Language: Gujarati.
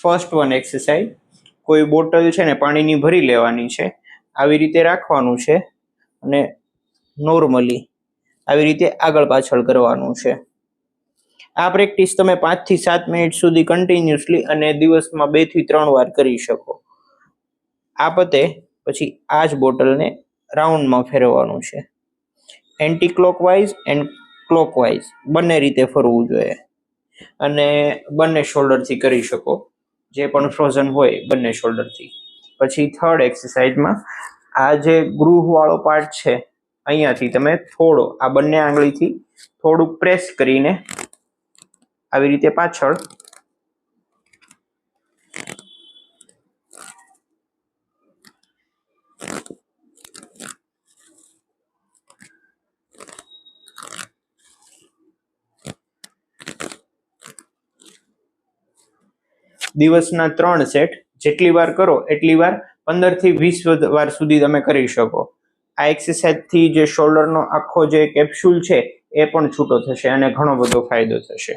ફર્સ્ટ વન એક્સરસાઇઝ, કોઈ બોટલ છે ને પાણીની ભરી લેવાની છે, આવી રીતે રાખવાનું છે અને નોર્મલી આવી રીતે આગળ પાછળ કરવાનું છે. આ પ્રેક્ટિસ તમે 5 થી 7 મિનિટ સુધી કન્ટિન્યુઅસલી અને દિવસમાં 2 થી 3 વાર કરી શકો. આ પતે પછી આ જ બોટલને રાઉન્ડમાં ફેરવવાનું છે. એન્ટી ક્લોકવાઇઝ એન્ડ ક્લોકવાઇઝ બંને રીતે ફરવું જોઈએ અને બંને શોલ્ડરથી કરી શકો, જે પણ ફ્રોઝન હોય બંને શોલ્ડરથી. પછી થર્ડ એક્સરસાઇઝમાં આ જે ગ્રુવ વાળો પાર્ટ છે, અહીંયાથી તમે થોડો આ બંને આંગળીથી થોડુંક પ્રેસ કરીને આવી રીતે પાછળ દિવસના 3 સેટ જેટલી વાર કરો એટલી વાર 15 થી 20 વાર સુધી તમે કરી શકો. આ એક્સરસાઇઝથી જે શોલ્ડરનો આખો જે કેપ્સ્યુલ છે એ પણ છૂટો થશે અને ઘણો બધો ફાયદો થશે.